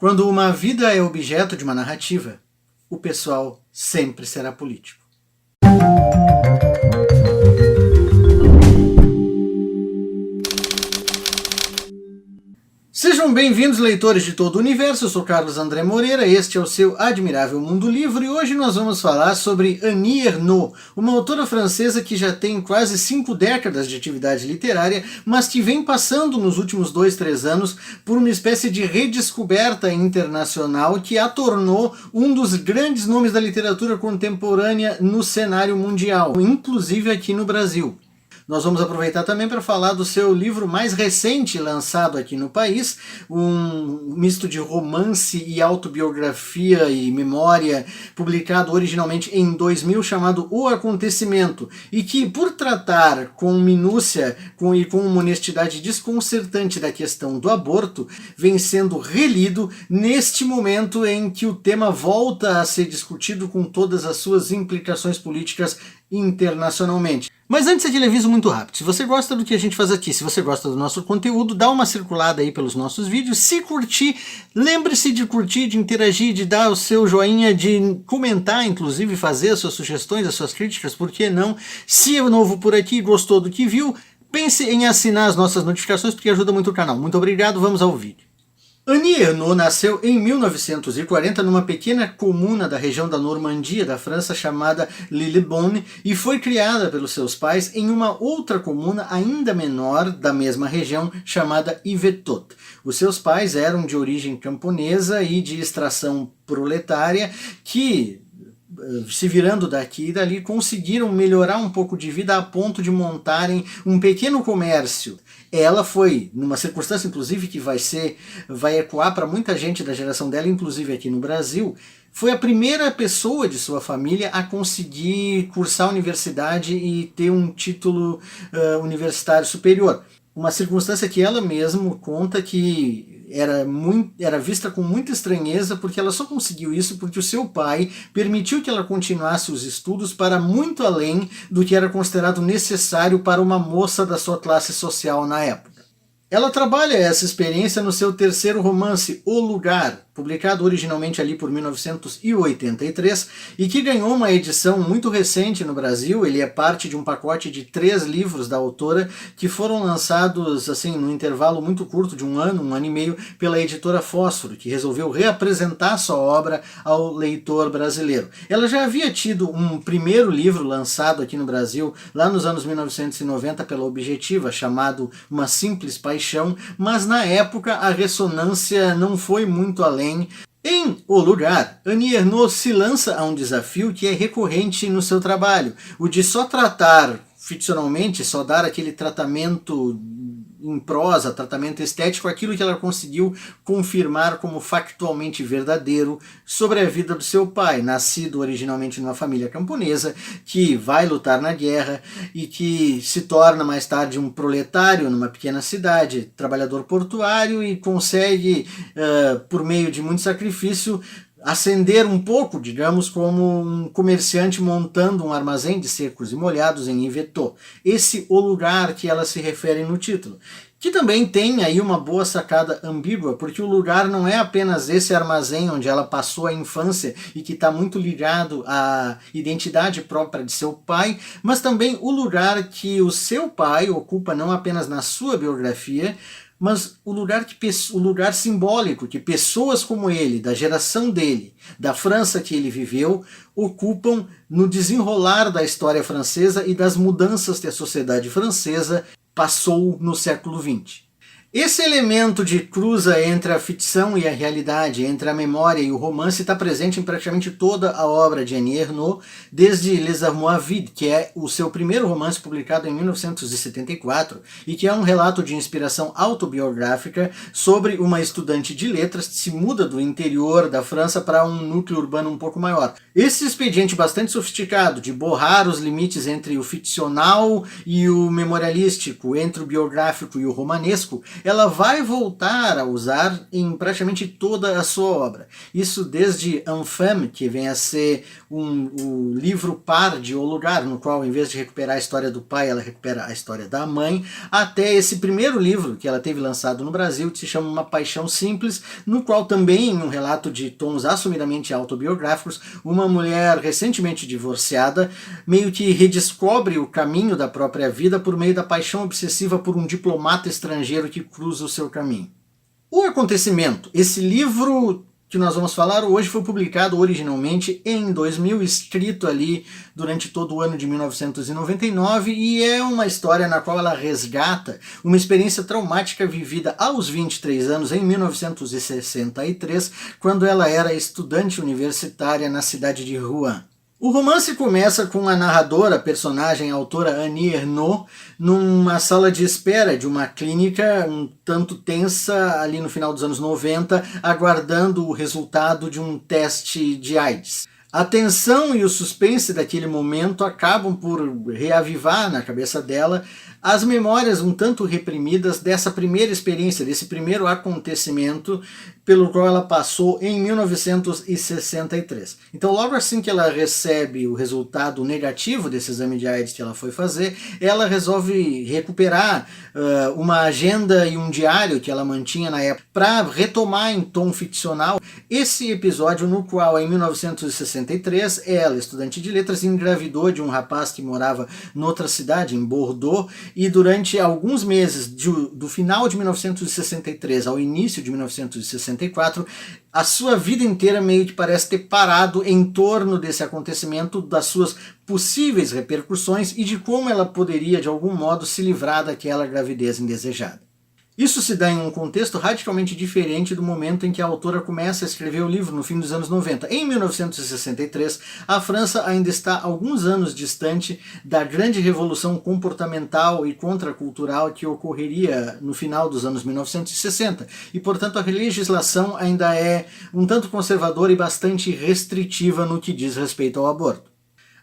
Quando uma vida é objeto de uma narrativa, o pessoal sempre será político. Sejam bem-vindos, leitores de todo o universo. Eu sou Carlos André Moreira, este é o seu Admirável Mundo Livre e hoje nós vamos falar sobre Annie Ernaux, uma autora francesa que já tem quase 5 décadas de atividade literária, mas que vem passando nos últimos 2-3 anos por uma espécie de redescoberta internacional que a tornou um dos grandes nomes da literatura contemporânea no cenário mundial, inclusive aqui no Brasil. Nós vamos aproveitar também para falar do seu livro mais recente lançado aqui no país, um misto de romance e autobiografia e memória, publicado originalmente em 2000, chamado O Acontecimento, e que, por tratar com minúcia e com uma honestidade desconcertante da questão do aborto, vem sendo relido neste momento em que o tema volta a ser discutido com todas as suas implicações políticas internacionalmente. Mas antes aquele aviso muito rápido, se você gosta do que a gente faz aqui, se você gosta do nosso conteúdo, dá uma circulada aí pelos nossos vídeos, se curtir, lembre-se de curtir, de interagir, de dar o seu joinha, de comentar, inclusive fazer as suas sugestões, as suas críticas, por que não? Se é novo por aqui e gostou do que viu, pense em assinar as nossas notificações porque ajuda muito o canal. Muito obrigado, vamos ao vídeo. Annie Ernaux nasceu em 1940 numa pequena comuna da região da Normandia, da França, chamada Lillebonne, e foi criada pelos seus pais em uma outra comuna ainda menor da mesma região, chamada Yvetot. Os seus pais eram de origem camponesa e de extração proletária que, se virando daqui e dali, conseguiram melhorar um pouco de vida a ponto de montarem um pequeno comércio. Ela foi, numa circunstância inclusive que vai ecoar para muita gente da geração dela, inclusive aqui no Brasil, foi a primeira pessoa de sua família a conseguir cursar a universidade e ter um título universitário superior. Uma circunstância que ela mesma conta que era vista com muita estranheza, porque ela só conseguiu isso porque o seu pai permitiu que ela continuasse os estudos para muito além do que era considerado necessário para uma moça da sua classe social na época. Ela trabalha essa experiência no seu terceiro romance, O Lugar, publicado originalmente ali por 1983, e que ganhou uma edição muito recente no Brasil. Ele é parte de um pacote de 3 livros da autora que foram lançados assim num intervalo muito curto de um ano e meio, pela editora Fósforo, que resolveu reapresentar sua obra ao leitor brasileiro. Ela já havia tido um primeiro livro lançado aqui no Brasil, lá nos anos 1990, pela Objetiva, chamado Uma Simples Paixão, mas na época a ressonância não foi muito além. Em O Lugar, Annie Ernaux se lança a um desafio que é recorrente no seu trabalho, o de só tratar ficcionalmente, só dar aquele tratamento em prosa, tratamento estético, aquilo que ela conseguiu confirmar como factualmente verdadeiro sobre a vida do seu pai, nascido originalmente numa família camponesa, que vai lutar na guerra e que se torna mais tarde um proletário numa pequena cidade, trabalhador portuário, e consegue, por meio de muito sacrifício, ascender um pouco, digamos, como um comerciante montando um armazém de secos e molhados em Yvetot. Esse o lugar que ela se refere no título. Que também tem aí uma boa sacada ambígua, porque o lugar não é apenas esse armazém onde ela passou a infância e que está muito ligado à identidade própria de seu pai, mas também o lugar que o seu pai ocupa não apenas na sua biografia, mas o lugar simbólico que pessoas como ele, da geração dele, da França que ele viveu, ocupam no desenrolar da história francesa e das mudanças que a sociedade francesa passou no século XX. Esse elemento de cruza entre a ficção e a realidade, entre a memória e o romance, está presente em praticamente toda a obra de Annie Ernaux, desde Les Armoires Vides, que é o seu primeiro romance publicado em 1974, e que é um relato de inspiração autobiográfica sobre uma estudante de letras que se muda do interior da França para um núcleo urbano um pouco maior. Esse expediente bastante sofisticado de borrar os limites entre o ficcional e o memorialístico, entre o biográfico e o romanesco, ela vai voltar a usar em praticamente toda a sua obra. Isso desde Enfant, que vem a ser o livro par de O Lugar, no qual, em vez de recuperar a história do pai, ela recupera a história da mãe, até esse primeiro livro que ela teve lançado no Brasil, que se chama Uma Paixão Simples, no qual também, um relato de tons assumidamente autobiográficos, uma mulher recentemente divorciada meio que redescobre o caminho da própria vida por meio da paixão obsessiva por um diplomata estrangeiro que cruza o seu caminho. O Acontecimento, esse livro que nós vamos falar hoje, foi publicado originalmente em 2000, escrito ali durante todo o ano de 1999, e é uma história na qual ela resgata uma experiência traumática vivida aos 23 anos, em 1963, quando ela era estudante universitária na cidade de Rouen. O romance começa com a narradora, personagem, a autora Annie Ernaux, numa sala de espera de uma clínica um tanto tensa ali no final dos anos 90, aguardando o resultado de um teste de AIDS. A tensão e o suspense daquele momento acabam por reavivar na cabeça dela as memórias um tanto reprimidas dessa primeira experiência, desse primeiro acontecimento pelo qual ela passou em 1963. Então, logo assim que ela recebe o resultado negativo desse exame de AIDS que ela foi fazer, ela resolve recuperar uma agenda e um diário que ela mantinha na época para retomar em tom ficcional esse episódio no qual, em 1963, ela, estudante de letras, engravidou de um rapaz que morava noutra cidade, em Bordeaux, e durante alguns meses, do final de 1963 ao início de 1964, a sua vida inteira meio que parece ter parado em torno desse acontecimento, das suas possíveis repercussões e de como ela poderia, de algum modo, se livrar daquela gravidez indesejada. Isso se dá em um contexto radicalmente diferente do momento em que a autora começa a escrever o livro, no fim dos anos 90. Em 1963, a França ainda está alguns anos distante da grande revolução comportamental e contracultural que ocorreria no final dos anos 1960, e, portanto, a legislação ainda é um tanto conservadora e bastante restritiva no que diz respeito ao aborto.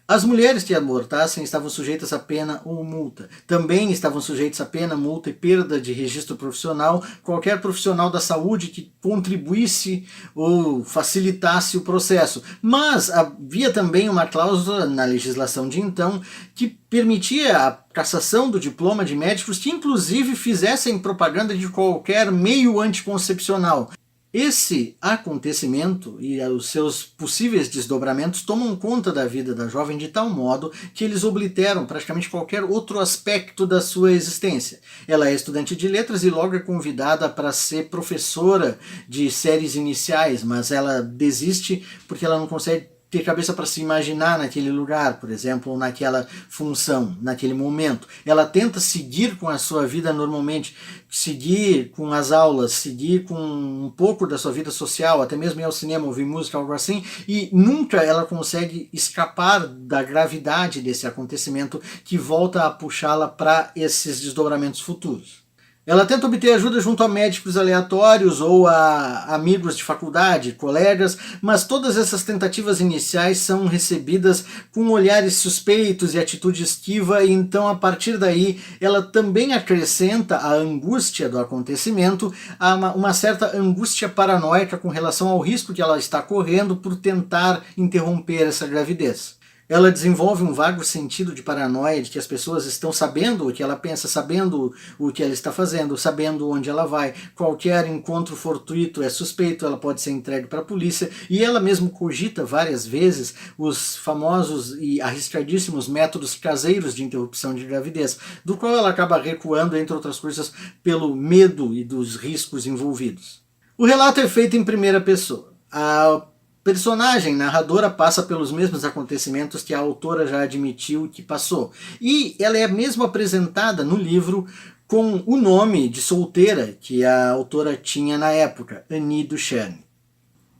As mulheres que abortassem estavam sujeitas a pena ou multa. Também estavam sujeitos a pena, multa e perda de registro profissional qualquer profissional da saúde que contribuísse ou facilitasse o processo. Mas havia também uma cláusula na legislação de então que permitia a cassação do diploma de médicos que inclusive fizessem propaganda de qualquer meio anticoncepcional. Esse acontecimento e os seus possíveis desdobramentos tomam conta da vida da jovem de tal modo que eles obliteram praticamente qualquer outro aspecto da sua existência. Ela é estudante de letras e logo é convidada para ser professora de séries iniciais, mas ela desiste porque ela não consegue ter cabeça para se imaginar naquele lugar, por exemplo, ou naquela função, naquele momento. Ela tenta seguir com a sua vida normalmente, seguir com as aulas, seguir com um pouco da sua vida social, até mesmo ir ao cinema, ouvir música, algo assim, e nunca ela consegue escapar da gravidade desse acontecimento que volta a puxá-la para esses desdobramentos futuros. Ela tenta obter ajuda junto a médicos aleatórios ou a amigos de faculdade, colegas, mas todas essas tentativas iniciais são recebidas com olhares suspeitos e atitude esquiva, e então a partir daí ela também acrescenta a angústia do acontecimento, a uma certa angústia paranoica com relação ao risco que ela está correndo por tentar interromper essa gravidez. Ela desenvolve um vago sentido de paranoia de que as pessoas estão sabendo o que ela pensa, sabendo o que ela está fazendo, sabendo onde ela vai. Qualquer encontro fortuito é suspeito, ela pode ser entregue para a polícia, e ela mesmo cogita várias vezes os famosos e arriscadíssimos métodos caseiros de interrupção de gravidez, do qual ela acaba recuando, entre outras coisas, pelo medo e dos riscos envolvidos. O relato é feito em primeira pessoa. A personagem narradora passa pelos mesmos acontecimentos que a autora já admitiu que passou. E ela é mesmo apresentada no livro com o nome de solteira que a autora tinha na época, Annie Duchesne.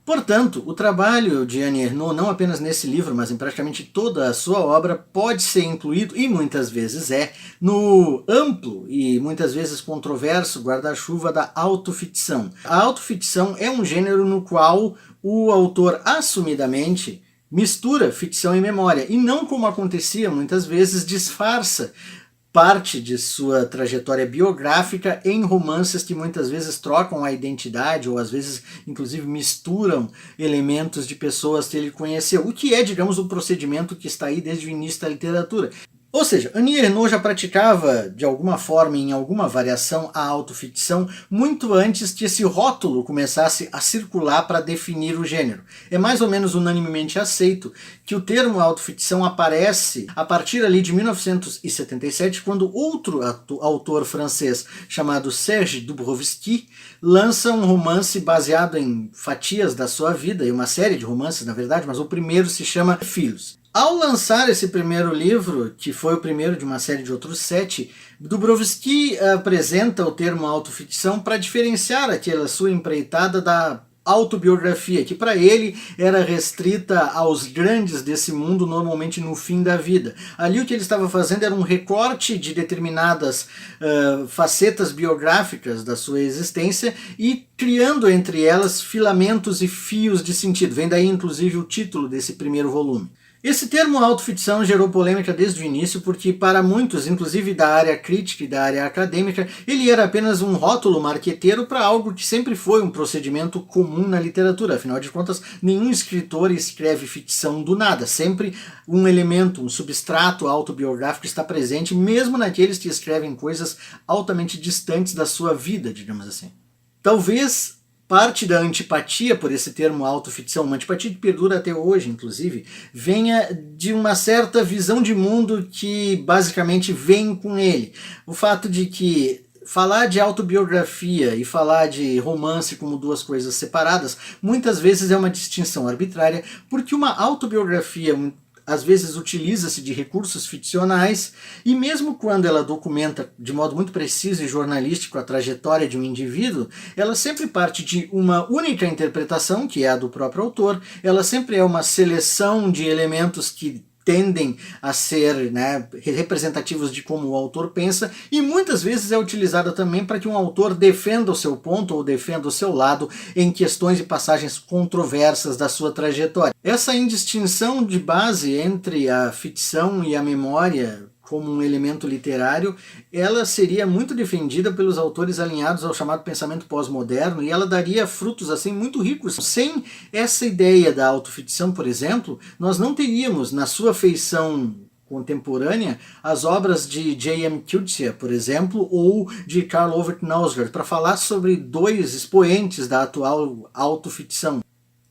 Portanto, o trabalho de Annie Ernaux, não apenas nesse livro, mas em praticamente toda a sua obra, pode ser incluído, e muitas vezes é, no amplo e muitas vezes controverso guarda-chuva da autoficção. A autoficção é um gênero no qual o autor assumidamente mistura ficção e memória, e não, como acontecia muitas vezes, disfarça parte de sua trajetória biográfica em romances que muitas vezes trocam a identidade ou às vezes inclusive misturam elementos de pessoas que ele conheceu, o que é, digamos, o procedimento que está aí desde o início da literatura. Ou seja, Annie Ernaux já praticava, de alguma forma, em alguma variação, a autoficção muito antes que esse rótulo começasse a circular para definir o gênero. É mais ou menos unanimemente aceito que o termo autoficção aparece a partir ali de 1977, quando outro autor francês chamado Serge Dubrovsky lança um romance baseado em fatias da sua vida, e uma série de romances, na verdade, mas o primeiro se chama Filhos. Ao lançar esse primeiro livro, que foi o primeiro de uma série de outros 7, Dubrovsky apresenta o termo autoficção para diferenciar aquela sua empreitada da autobiografia, que para ele era restrita aos grandes desse mundo, normalmente no fim da vida. Ali o que ele estava fazendo era um recorte de determinadas facetas biográficas da sua existência e criando entre elas filamentos e fios de sentido. Vem daí inclusive o título desse primeiro volume. Esse termo autoficção gerou polêmica desde o início porque para muitos, inclusive da área crítica e da área acadêmica, ele era apenas um rótulo marqueteiro para algo que sempre foi um procedimento comum na literatura. Afinal de contas, nenhum escritor escreve ficção do nada. Sempre um elemento, um substrato autobiográfico está presente, mesmo naqueles que escrevem coisas altamente distantes da sua vida, digamos assim. Talvez parte da antipatia por esse termo autoficção, uma antipatia que perdura até hoje, inclusive, venha de uma certa visão de mundo que basicamente vem com ele. O fato de que falar de autobiografia e falar de romance como duas coisas separadas, muitas vezes é uma distinção arbitrária, porque uma autobiografia às vezes utiliza-se de recursos ficcionais e mesmo quando ela documenta de modo muito preciso e jornalístico a trajetória de um indivíduo, ela sempre parte de uma única interpretação, que é a do próprio autor, ela sempre é uma seleção de elementos que tendem a ser, né, representativos de como o autor pensa, e muitas vezes é utilizada também para que um autor defenda o seu ponto ou defenda o seu lado em questões e passagens controversas da sua trajetória. Essa indistinção de base entre a ficção e a memória como um elemento literário, ela seria muito defendida pelos autores alinhados ao chamado pensamento pós-moderno, e ela daria frutos assim muito ricos. Sem essa ideia da autoficção, por exemplo, nós não teríamos na sua feição contemporânea as obras de J.M. Coetzee, por exemplo, ou de Karl Ove Knausgaard, para falar sobre dois expoentes da atual autoficção.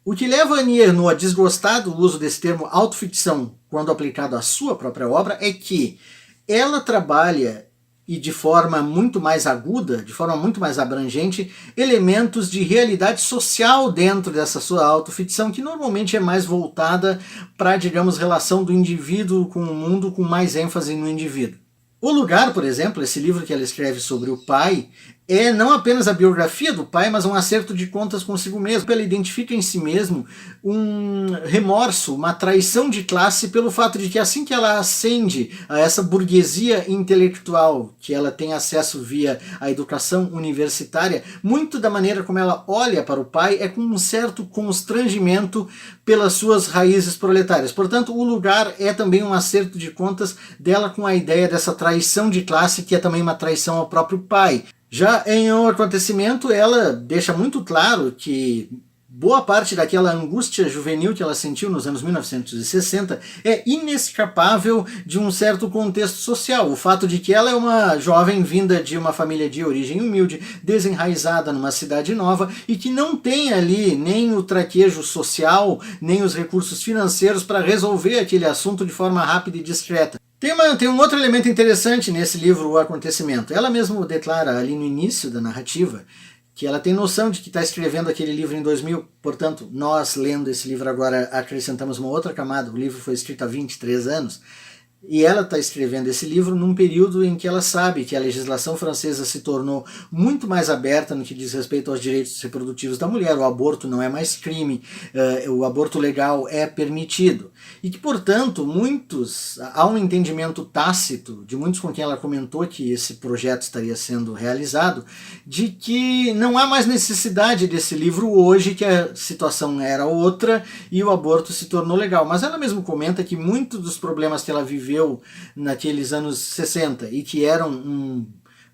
O que leva Annie Ernaux a desgostar do uso desse termo autoficção quando aplicado à sua própria obra é que ela trabalha, e de forma muito mais aguda, de forma muito mais abrangente, elementos de realidade social dentro dessa sua autoficção, que normalmente é mais voltada para, digamos, relação do indivíduo com o mundo, com mais ênfase no indivíduo. O Lugar, por exemplo, esse livro que ela escreve sobre o pai, é não apenas a biografia do pai, mas um acerto de contas consigo mesmo. Ela identifica em si mesmo um remorso, uma traição de classe pelo fato de que assim que ela ascende a essa burguesia intelectual, que ela tem acesso via a educação universitária, muito da maneira como ela olha para o pai é com um certo constrangimento pelas suas raízes proletárias. Portanto, O Lugar é também um acerto de contas dela com a ideia dessa traição de classe, que é também uma traição ao próprio pai. Já em O Acontecimento, ela deixa muito claro que boa parte daquela angústia juvenil que ela sentiu nos anos 1960 é inescapável de um certo contexto social. O fato de que ela é uma jovem vinda de uma família de origem humilde, desenraizada numa cidade nova e que não tem ali nem o traquejo social, nem os recursos financeiros para resolver aquele assunto de forma rápida e discreta. Tem um outro elemento interessante nesse livro, O Acontecimento. Ela mesma declara ali no início da narrativa que ela tem noção de que está escrevendo aquele livro em 2000, portanto, nós lendo esse livro agora acrescentamos uma outra camada, o livro foi escrito há 23 anos, e ela está escrevendo esse livro num período em que ela sabe que a legislação francesa se tornou muito mais aberta no que diz respeito aos direitos reprodutivos da mulher, o aborto não é mais crime, o aborto legal é permitido. E que, portanto, há um entendimento tácito, de muitos com quem ela comentou que esse projeto estaria sendo realizado, de que não há mais necessidade desse livro hoje, que a situação era outra e o aborto se tornou legal. Mas ela mesma comenta que muitos dos problemas que ela viveu viveu naqueles anos 60 e que eram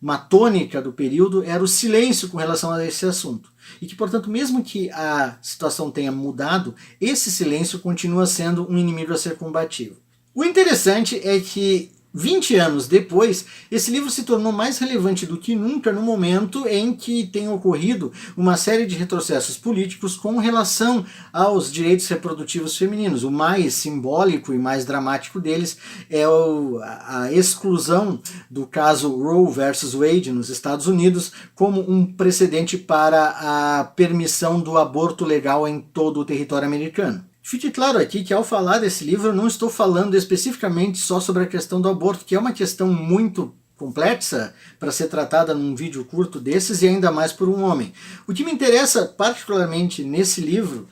uma tônica do período, era o silêncio com relação a esse assunto. E que, portanto, mesmo que a situação tenha mudado, esse silêncio continua sendo um inimigo a ser combatido. O interessante é que 20 anos depois, esse livro se tornou mais relevante do que nunca no momento em que tem ocorrido uma série de retrocessos políticos com relação aos direitos reprodutivos femininos. O mais simbólico e mais dramático deles é a exclusão do caso Roe versus Wade nos Estados Unidos como um precedente para a permissão do aborto legal em todo o território americano. Fique claro aqui que ao falar desse livro eu não estou falando especificamente só sobre a questão do aborto, que é uma questão muito complexa para ser tratada num vídeo curto desses e ainda mais por um homem. O que me interessa particularmente nesse livro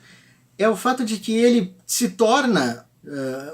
é o fato de que ele se torna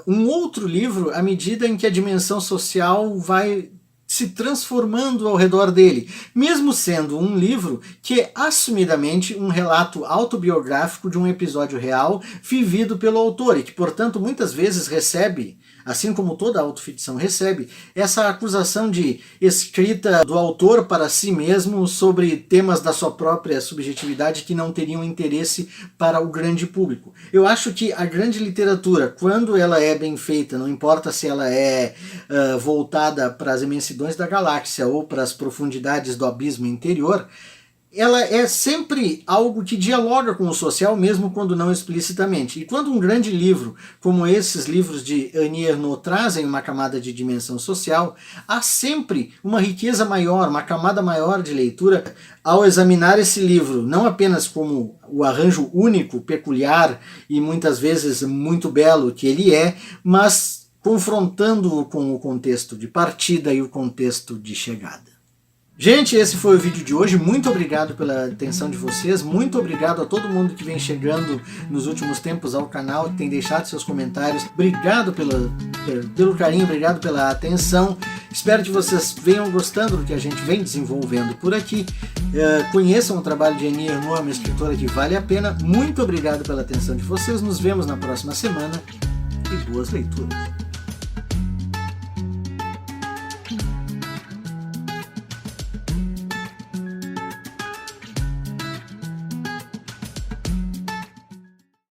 um outro livro à medida em que a dimensão social vai se transformando ao redor dele, mesmo sendo um livro que é assumidamente um relato autobiográfico de um episódio real vivido pelo autor e que, portanto, muitas vezes recebe, assim como toda autoficção recebe, essa acusação de escrita do autor para si mesmo sobre temas da sua própria subjetividade que não teriam interesse para o grande público. Eu acho que a grande literatura, quando ela é bem feita, não importa se ela é voltada para as imensidões da galáxia ou para as profundidades do abismo interior, ela é sempre algo que dialoga com o social, mesmo quando não explicitamente. E quando um grande livro, como esses livros de Annie Ernaux, trazem uma camada de dimensão social, há sempre uma riqueza maior, uma camada maior de leitura ao examinar esse livro, não apenas como o arranjo único, peculiar e muitas vezes muito belo que ele é, mas confrontando-o com o contexto de partida e o contexto de chegada. Gente, esse foi o vídeo de hoje. Muito obrigado pela atenção de vocês. Muito obrigado a todo mundo que vem chegando nos últimos tempos ao canal, que tem deixado seus comentários. Obrigado pelo carinho, obrigado pela atenção. Espero que vocês venham gostando do que a gente vem desenvolvendo por aqui. Conheçam o trabalho de Annie Ernaux, uma escritora que vale a pena. Muito obrigado pela atenção de vocês. Nos vemos na próxima semana e boas leituras.